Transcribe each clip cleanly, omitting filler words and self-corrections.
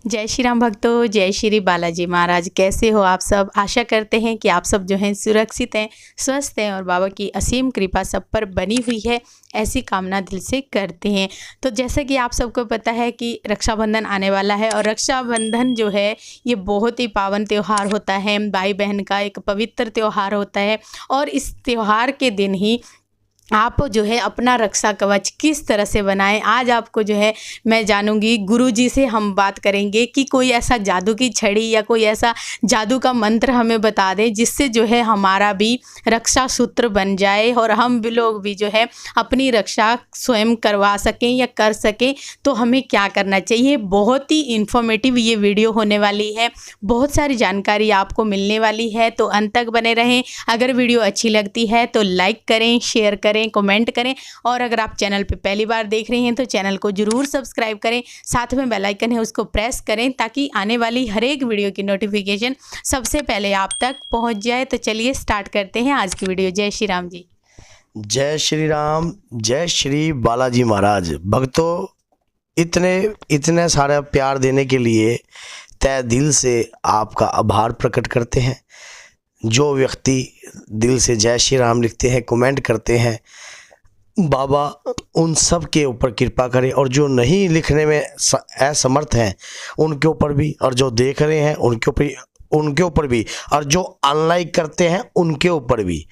जय श्री राम भक्तों, जय श्री बालाजी महाराज। कैसे हो आप सब? आशा करते हैं कि आप सब जो हैं सुरक्षित हैं, स्वस्थ हैं और बाबा की असीम कृपा सब पर बनी हुई है, ऐसी कामना दिल से करते हैं। तो जैसा कि आप सबको पता है कि रक्षाबंधन आने वाला है और रक्षाबंधन जो है ये बहुत ही पावन त्यौहार होता है, भाई बहन का एक पवित्र त्यौहार होता है। और इस त्यौहार के दिन ही आप जो है अपना रक्षा कवच किस तरह से बनाएं, आज आपको जो है मैं जानूंगी। गुरुजी से हम बात करेंगे कि कोई ऐसा जादू की छड़ी या कोई ऐसा जादू का मंत्र हमें बता दें जिससे जो है हमारा भी रक्षा सूत्र बन जाए और हम भी लोग भी जो है अपनी रक्षा स्वयं करवा सकें या कर सकें। तो हमें क्या करना चाहिए? बहुत ही इंफॉर्मेटिव ये वीडियो होने वाली है, बहुत सारी जानकारी आपको मिलने वाली है, तो अंत तक बने रहें। अगर वीडियो अच्छी लगती है तो लाइक करें, शेयर करें, कमेंट करें और अगर आप चैनल पे पहली बार देख रहे हैं तो चैनल को जरूर सब्सक्राइब करें, साथ में बेल आइकन है उसको प्रेस करें ताकि आने वाली हर एक वीडियो की नोटिफिकेशन सबसे पहले आप तक पहुंच जाए। तो चलिए स्टार्ट करते हैं आज की वीडियो। जय श्री राम जी। जय श्री राम, जय श्री बालाजी महाराज। भक्तों, इतने सारा प्यार देने के लिए तहे दिल से आपका आभार प्रकट करते हैं। जो व्यक्ति दिल से जय श्री राम लिखते हैं, कमेंट करते हैं, बाबा उन सब के ऊपर कृपा करें। और जो नहीं लिखने में असमर्थ हैं उनके ऊपर भी, और जो देख रहे हैं उनके ऊपर भी, और जो अनलाइक करते हैं उनके ऊपर भी,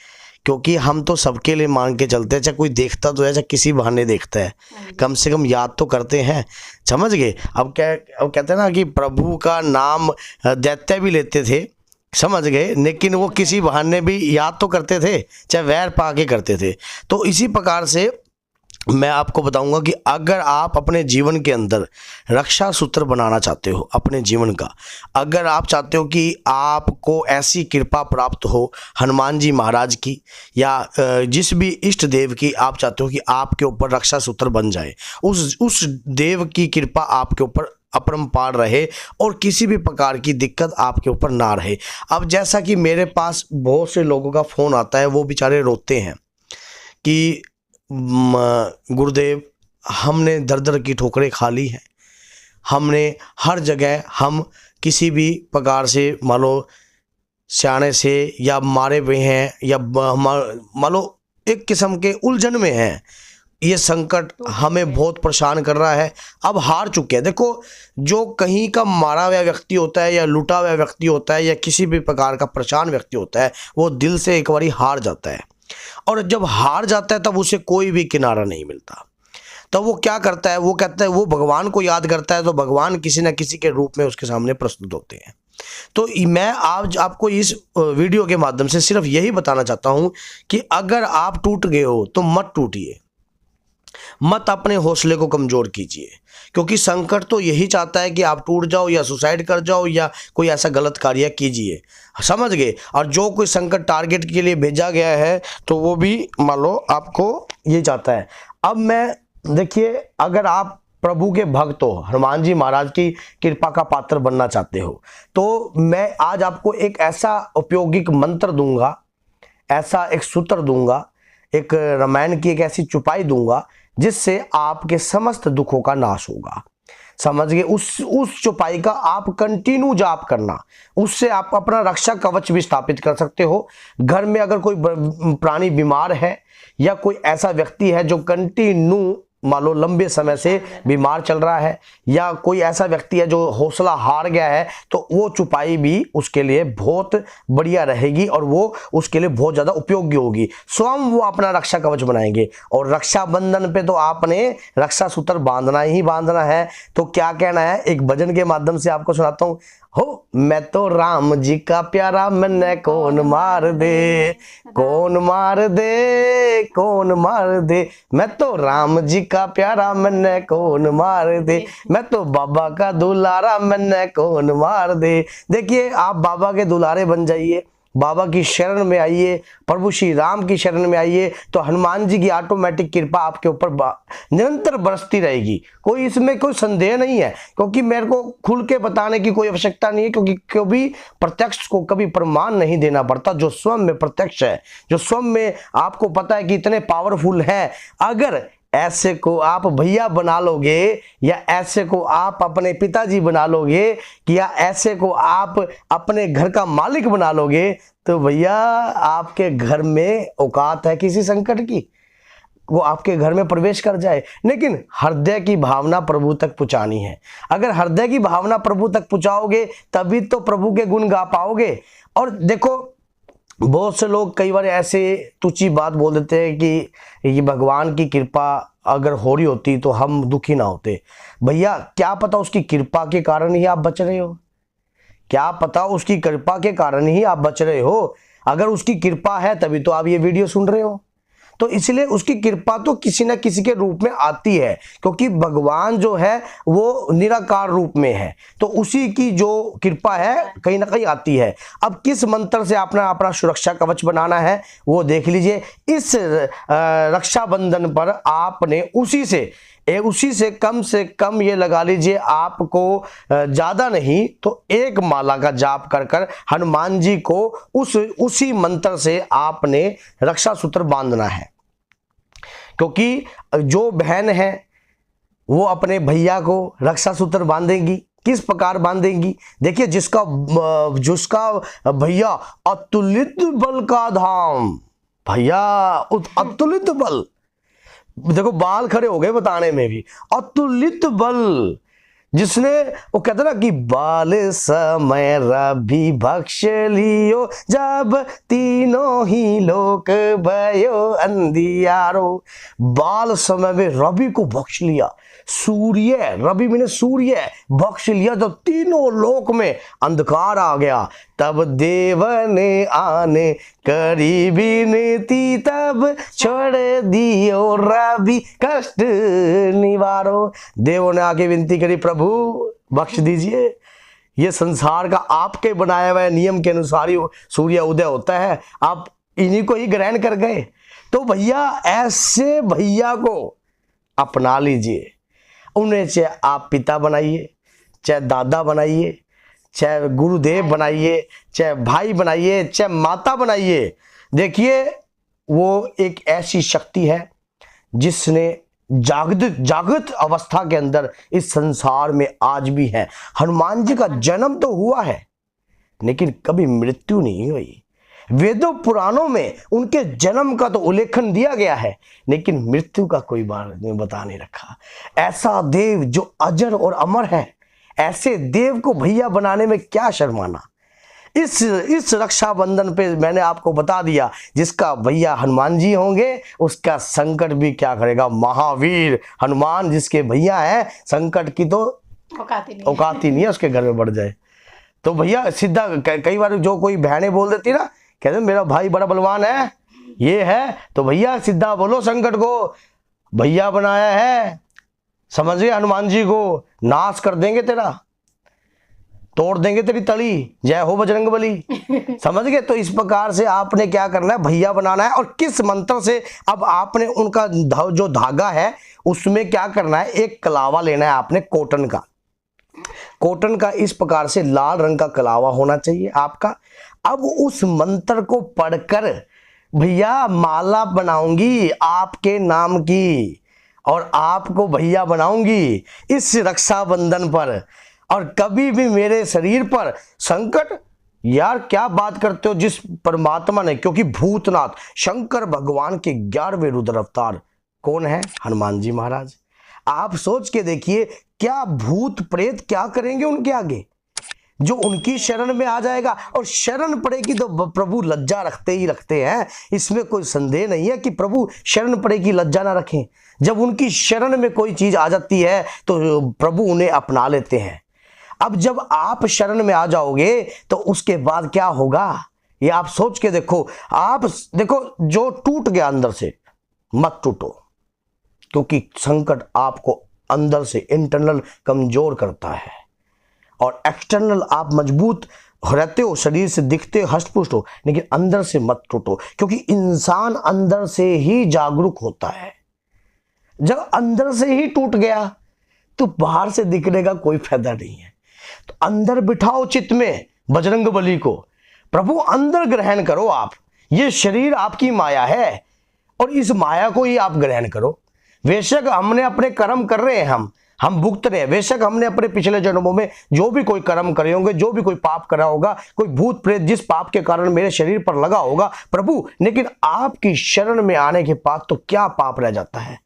क्योंकि हम तो सबके लिए मांग के चलते हैं। चाहे कोई देखता तो है, चाहे किसी बहाने देखता है, कम से कम याद तो करते हैं। समझ गए? अब कहते हैं ना कि प्रभु का नाम दैत्य भी लेते थे, समझ गए, लेकिन वो किसी बहाने भी याद तो करते थे, चाहे वैर पा के करते थे। तो इसी प्रकार से मैं आपको बताऊंगा कि अगर आप अपने जीवन के अंदर रक्षा सूत्र बनाना चाहते हो अपने जीवन का, अगर आप चाहते हो कि आपको ऐसी कृपा प्राप्त हो हनुमान जी महाराज की या जिस भी इष्ट देव की, आप चाहते हो कि आपके ऊपर रक्षा सूत्र बन जाए, उस देव की कृपा आपके ऊपर अपरंपार रहे और किसी भी प्रकार की दिक्कत आपके ऊपर ना रहे। अब जैसा कि मेरे पास बहुत से लोगों का फ़ोन आता है, वो बेचारे रोते हैं कि गुरुदेव हमने दर दर की ठोकरें खा ली हैं, हमने हर जगह हम किसी भी प्रकार से मान लो सियाने से या मारे हुए हैं या मान लो एक किस्म के उलझन में हैं। ये संकट हमें बहुत परेशान कर रहा है, अब हार चुके हैं। देखो, जो कहीं का मारा हुआ व्यक्ति होता है या लूटा हुआ व्यक्ति होता है या किसी भी प्रकार का परेशान व्यक्ति होता है, वो दिल से एक बारी हार जाता है। और जब हार जाता है तब उसे कोई भी किनारा नहीं मिलता। तो वो क्या करता है? वो कहता है, वो भगवान को याद करता है, तो भगवान किसी न किसी के रूप में उसके सामने प्रस्तुत होते हैं। तो मैं आज आपको इस वीडियो के माध्यम से सिर्फ यही बताना चाहता हूँ कि अगर आप टूट गए हो तो मत टूटिए, मत अपने हौसले को कमज़ोर कीजिए, क्योंकि संकट तो यही चाहता है कि आप टूट जाओ या सुसाइड कर जाओ या कोई ऐसा गलत कार्य कीजिए। समझ गए? और जो कोई संकट टारगेट के लिए भेजा गया है तो वो भी मान लो आपको ये चाहता है। अब मैं देखिए, अगर आप प्रभु के भक्त हो, हनुमान जी महाराज की कृपा का पात्र बनना चाहते हो, तो मैं आज आपको एक ऐसा उपयोगिक मंत्र दूंगा, ऐसा एक सूत्र दूंगा, एक रामायण की एक ऐसी चुपाई दूंगा जिससे आपके समस्त दुखों का नाश होगा। समझ गए? उस चुपाई का आप कंटिन्यू जाप करना, उससे आप अपना रक्षा कवच भी स्थापित कर सकते हो। घर में अगर कोई प्राणी बीमार है या कोई ऐसा व्यक्ति है जो कंटिन्यू मान लो लंबे समय से बीमार चल रहा है, या कोई ऐसा व्यक्ति है जो हौसला हार गया है, तो वो चुपाई भी उसके लिए बहुत बढ़िया रहेगी और वो उसके लिए बहुत ज़्यादा उपयोगी होगी। स्वयं वो अपना रक्षा कवच बनाएंगे। और रक्षाबंधन पे तो आपने रक्षा सूत्र बांधना ही बांधना है। तो क्या कहना है, एक भजन के माध्यम से आपको सुनाता हूँ। हो मैं तो राम जी का प्यारा, मैंने कौन मार दे, कौन मार दे, कौन मार दे। मैं तो राम जी का प्यारा, मैंने कौन मार दे। मैं तो बाबा का दुलारा, मैंने कौन मार दे। देखिए, आप बाबा के दुलारे बन जाइए, बाबा की शरण में आइए, प्रभु श्री राम की शरण में आइए, तो हनुमान जी की ऑटोमेटिक कृपा आपके ऊपर निरंतर बरसती रहेगी। कोई इसमें कोई संदेह नहीं है, क्योंकि मेरे को खुल के बताने की कोई आवश्यकता नहीं है, क्योंकि कभी प्रत्यक्ष को कभी प्रमाण नहीं देना पड़ता। जो स्वयं में प्रत्यक्ष है, जो स्वयं में आपको पता है कि इतने पावरफुल है, अगर ऐसे को आप भैया बना लोगे, या ऐसे को आप अपने पिताजी बना लोगे, या ऐसे को आप अपने घर का मालिक बना लोगे, तो भैया आपके घर में औकात है किसी संकट की, वो आपके घर में प्रवेश कर जाए। लेकिन हृदय की भावना प्रभु तक पहुंचानी है। अगर हृदय की भावना प्रभु तक पहुंचाओगे तभी तो प्रभु के गुण गा पाओगे। और देखो, बहुत से लोग कई बार ऐसे तुच्छ बात बोल देते हैं कि ये भगवान की कृपा अगर हो रही होती तो हम दुखी ना होते। भैया क्या पता उसकी कृपा के कारण ही आप बच रहे हो, क्या पता उसकी कृपा के कारण ही आप बच रहे हो। अगर उसकी कृपा है तभी तो आप ये वीडियो सुन रहे हो। तो इसलिए उसकी कृपा तो किसी न किसी के रूप में आती है, क्योंकि भगवान जो है वो निराकार रूप में है, तो उसी की जो कृपा है कहीं ना कहीं आती है। अब किस मंत्र से अपना सुरक्षा कवच बनाना है वो देख लीजिए। इस रक्षाबंधन पर आपने उसी से कम से कम ये लगा लीजिए, आपको ज़्यादा नहीं तो एक माला का जाप कर हनुमान जी को उसी मंत्र से आपने रक्षा सूत्र बांधना है। क्योंकि जो बहन है वो अपने भैया को रक्षा सूत्र बांधेंगी। किस प्रकार बांधेंगी? देखिए, जिसका भैया अतुलित बल का धाम, भैया अतुलित बल, देखो बाल खड़े हो गए बताने में भी, अतुलित बल, जिसने वो कहते ना कि बाल समय रवि बख्श लियो, जब तीनों ही लोक भयो अंधियारो। बाल समय में रवि को बख्श लिया, रवि मैंने सूर्य बख्श लिया, जब तीनों लोक में अंधकार आ गया, तब देव ने आने करी विनती, तब छोड़ दियो रवि कष्ट निवारो। देवों ने आके विनती करी, प्रभु बख्श दीजिए, ये संसार का आपके बनाया हुआ नियम के अनुसार ही सूर्य उदय होता है, आप इन्हीं को ही ग्रहण कर गए। तो भैया ऐसे भैया को अपना लीजिए। उन्हें चाहे आप पिता बनाइए, चाहे दादा बनाइए, चाहे गुरुदेव बनाइए, चाहे भाई बनाइए, चाहे माता बनाइए। देखिए, वो एक ऐसी शक्ति है जिसने जागृत अवस्था के अंदर इस संसार में आज भी है। हनुमान जी का जन्म तो हुआ है लेकिन कभी मृत्यु नहीं हुई। वेदों पुराणों में उनके जन्म का तो उल्लेखन दिया गया है, लेकिन मृत्यु का कोई बात नहीं बता नहीं रखा। ऐसा देव जो अजर और अमर है, ऐसे देव को भैया बनाने में क्या शर्माना। इस रक्षाबंधन पे मैंने आपको बता दिया, जिसका भैया हनुमान जी होंगे उसका संकट भी क्या करेगा। महावीर हनुमान जिसके भैया हैं, संकट की तो औकात ही नहीं है उसके घर में बढ़ जाए। तो भैया सीधा, कई बार जो कोई बहनें बोल देती ना, कहते मेरा भाई बड़ा बलवान है, ये है, तो भैया सीधा बोलो संकट को भैया बनाया है, समझिए हनुमान जी को नाश कर देंगे, तेरा तोड़ देंगे तेरी तली, जय हो बजरंगबली। समझ गए? तो इस प्रकार से आपने क्या करना है, भैया बनाना है। और किस मंत्र से, अब आपने उनका जो धागा है उसमें क्या करना है, एक कलावा लेना है आपने कॉटन का इस प्रकार से लाल रंग का कलावा होना चाहिए आपका। अब उस मंत्र को पढ़कर भैया माला बनाऊंगी आपके नाम की, और आपको भैया बनाऊंगी इस रक्षाबंधन पर, और कभी भी मेरे शरीर पर संकट, यार क्या बात करते हो, जिस परमात्मा ने, क्योंकि भूतनाथ शंकर भगवान के 11वें रुद्र अवतार कौन है, हनुमान जी महाराज। आप सोच के देखिए, क्या भूत प्रेत क्या करेंगे उनके आगे, जो उनकी शरण में आ जाएगा। और शरण पड़ेगी तो प्रभु लज्जा रखते ही रखते हैं, इसमें कोई संदेह नहीं है कि प्रभु शरण पड़ेगी लज्जा ना रखें। जब उनकी शरण में कोई चीज आ जाती है तो प्रभु उन्हें अपना लेते हैं। अब जब आप शरण में आ जाओगे तो उसके बाद क्या होगा, ये आप सोच के देखो। आप देखो, जो टूट गया अंदर से मत टूटो, क्योंकि संकट आपको अंदर से इंटरनल कमजोर करता है, और एक्सटर्नल आप मजबूत रहते हो, शरीर से दिखते हो, हष्ट-पुष्ट हो, लेकिन अंदर से मत टूटो, क्योंकि इंसान अंदर से ही जागरूक होता है। जब अंदर से ही टूट गया तो बाहर से दिखने का कोई फायदा नहीं है। तो अंदर बिठाओ चित्त में बजरंगबली को, प्रभु अंदर ग्रहण करो आप। ये शरीर आपकी माया है और इस माया को ही आप ग्रहण करो। बेशक हमने अपने कर्म कर रहे हैं, हम भुगत रहे हैं, बेशक हमने अपने पिछले जन्मों में जो भी कोई कर्म करे होंगे, जो भी कोई पाप करा होगा, कोई भूत प्रेत जिस पाप के कारण मेरे शरीर पर लगा होगा प्रभु, लेकिन आपकी शरण में आने के बाद तो क्या पाप रह जाता है।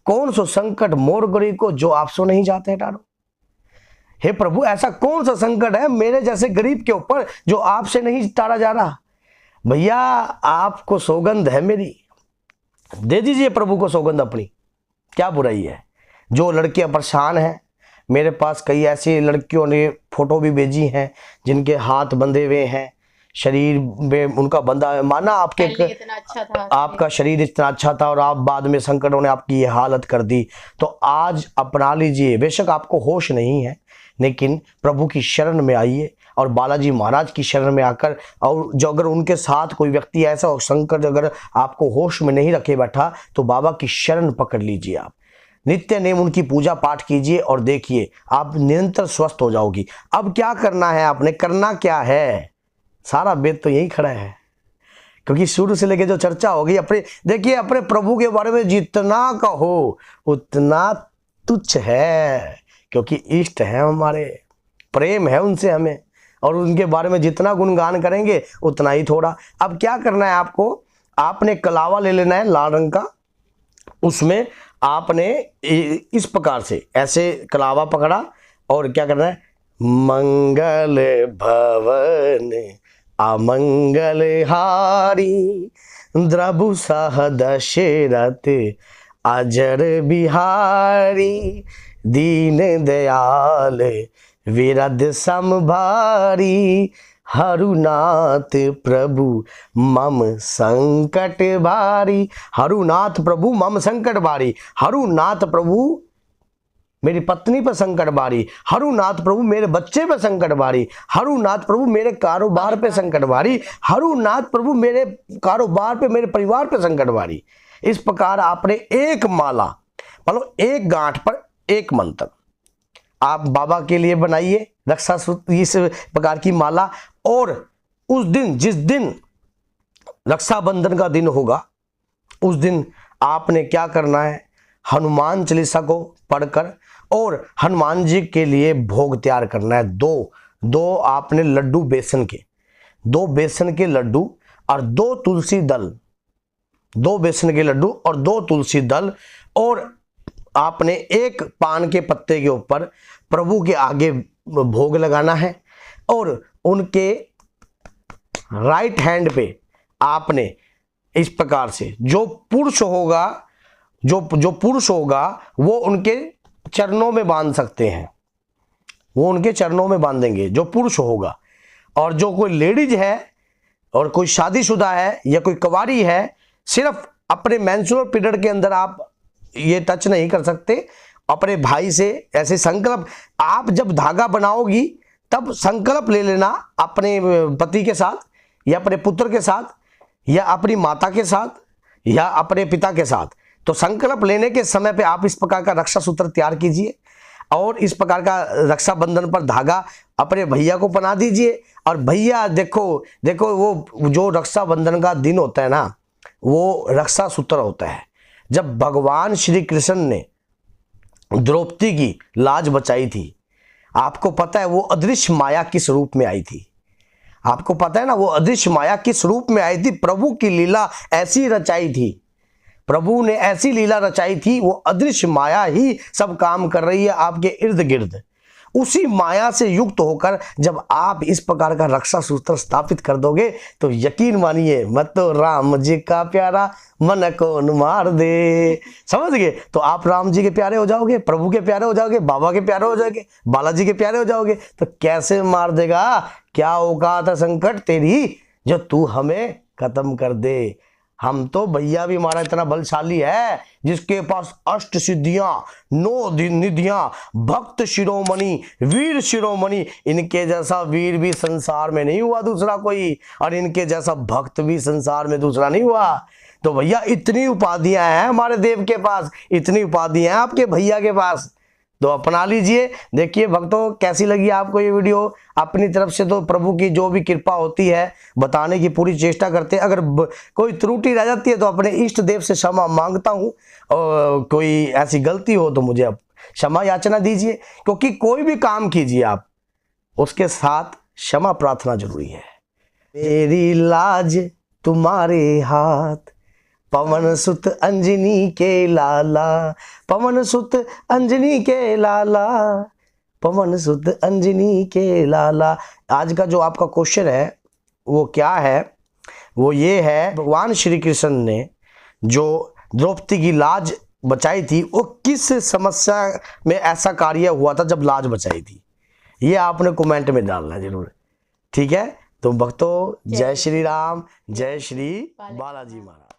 कौन सा संकट मोर गरीब को जो आपसे नहीं जाते हैं टारो। हे प्रभु, ऐसा कौन सा संकट है मेरे जैसे गरीब के ऊपर जो आपसे नहीं टारा जा रहा। भैया आपको सौगंध है मेरी, दे दीजिए प्रभु को सौगंध अपनी, क्या बुराई है। जो लड़कियां परेशान हैं, मेरे पास कई ऐसी लड़कियों ने फोटो भी भेजी हैं जिनके हाथ बंधे हुए हैं, शरीर में उनका बंधा है। माना आपके इतना अच्छा था, आपका शरीर इतना अच्छा था और आप बाद में संकटों ने आपकी ये हालत कर दी, तो आज अपना लीजिए। बेशक आपको होश नहीं है, लेकिन प्रभु की शरण में आइए और बालाजी महाराज की शरण में आकर, और जो अगर उनके साथ कोई व्यक्ति ऐसा हो संकट अगर आपको होश में नहीं रखे बैठा, तो बाबा की शरण पकड़ लीजिए। आप नित्य नेम उनकी पूजा पाठ कीजिए और देखिए आप निरंतर स्वस्थ हो जाओगी। अब क्या करना है, आपने करना क्या है, सारा वेद तो यही खड़ा है। क्योंकि शुरू से लेके जो चर्चा होगी, अपने देखिए अपने प्रभु के बारे में जितना कहो उतना तुच्छ है, क्योंकि इष्ट है हमारे, प्रेम है उनसे हमें, और उनके बारे में जितना गुणगान करेंगे उतना ही थोड़ा। अब क्या करना है आपको, आपने कलावा ले लेना है लाल रंग का, उसमें आपने इस प्रकार से ऐसे कलावा पकड़ा और क्या करना है, मंगल भवन अमंगल हारी द्रभु सह दशरथ अजर बिहारी दीन दयाल विरद समभारी हरुनाथ प्रभु मम संकट भारी। हरुनाथ प्रभु मम संकट भारी, हरुनाथ प्रभु मेरी पत्नी पर संकट भारी, हरुनाथ प्रभु मेरे बच्चे पर संकट भारी, हरुनाथ प्रभु मेरे कारोबार पे संकट भारी, हरुनाथ प्रभु मेरे कारोबार पे मेरे परिवार पे संकट भारी। इस प्रकार आपने एक माला, मतलब एक गांठ पर एक मंत्र आप बाबा के लिए बनाइए, रक्षा सूत्र इस प्रकार की माला। और उस दिन, जिस दिन रक्षाबंधन का दिन होगा, उस दिन आपने क्या करना है, हनुमान चालीसा को पढ़कर और हनुमान जी के लिए भोग तैयार करना है। दो आपने लड्डू बेसन के, 2 बेसन के लड्डू और 2 तुलसी दल, 2 बेसन के लड्डू और 2 तुलसी दल, और आपने एक पान के पत्ते के ऊपर प्रभु के आगे भोग लगाना है। और उनके राइट हैंड पे आपने इस प्रकार से जो पुरुष होगा, जो पुरुष होगा वो उनके चरणों में बांध सकते हैं, वो उनके चरणों में बांधेंगे जो पुरुष होगा। और जो कोई लेडीज है और कोई शादीशुदा है या कोई कुंवारी है, सिर्फ अपने मेंस्ट्रुअल पीरियड के अंदर आप ये टच नहीं कर सकते। अपने भाई से ऐसे संकल्प, आप जब धागा बनाओगी तब संकल्प ले लेना अपने पति के साथ या अपने पुत्र के साथ या अपनी माता के साथ या अपने पिता के साथ। तो संकल्प लेने के समय पे आप इस प्रकार का रक्षा सूत्र तैयार कीजिए और इस प्रकार का रक्षाबंधन पर धागा अपने भैया को पहना दीजिए। और भैया देखो वो जो रक्षाबंधन का दिन होता है ना, वो रक्षा सूत्र होता है। जब भगवान श्री कृष्ण ने द्रौपदी की लाज बचाई थी, आपको पता है वो अदृश्य माया किस रूप में आई थी, आपको पता है ना वो अदृश्य माया किस रूप में आई थी। प्रभु की लीला ऐसी रचाई थी, प्रभु ने ऐसी लीला रचाई थी, वो अदृश्य माया ही सब काम कर रही है आपके इर्द गिर्द। उसी माया से युक्त होकर जब आप इस प्रकार का रक्षा सूत्र स्थापित कर दोगे तो यकीन मानिए, मत तो राम जी का प्यारा मन कौन मार दे, समझ गए। तो आप राम जी के प्यारे हो जाओगे, प्रभु के प्यारे हो जाओगे, बाबा के प्यारे हो जाओगे, बालाजी के प्यारे हो जाओगे। तो कैसे मार देगा, क्या औकात है संकट तेरी जो तू हमें खत्म कर दे। हम तो भैया भी हमारा इतना बलशाली है जिसके पास 8 सिद्धियां, 9 निधियां, भक्त शिरोमणि, वीर शिरोमणि, इनके जैसा वीर भी संसार में नहीं हुआ दूसरा कोई, और इनके जैसा भक्त भी संसार में दूसरा नहीं हुआ। तो भैया इतनी उपाधियां हैं हमारे देव के पास, इतनी उपाधियां हैं आपके भैया के पास। तो अपना लीजिए। देखिए भक्तों, कैसी लगी आपको ये वीडियो। अपनी तरफ से तो प्रभु की जो भी कृपा होती है बताने की पूरी चेष्टा करते हैं। अगर कोई त्रुटि रह जाती है तो अपने इष्ट देव से क्षमा मांगता हूँ, और कोई ऐसी गलती हो तो मुझे अब क्षमा याचना दीजिए, क्योंकि कोई भी काम कीजिए आप, उसके साथ क्षमा प्रार्थना जरूरी है। मेरी लाज तुम्हारे हाथ, पवन सुत अंजनी के लाला, पवन सुत अंजनी के लाला, पवन सुत अंजनी के लाला। आज का जो आपका क्वेश्चन है वो क्या है? वो ये है, भगवान श्री कृष्ण ने जो द्रौपदी की लाज बचाई थी, वो किस समस्या में ऐसा कार्य हुआ था जब लाज बचाई थी? ये आपने कमेंट में डालना जरूर, ठीक है। तो भक्तों, जय श्री राम, जय श्री बालाजी महाराज।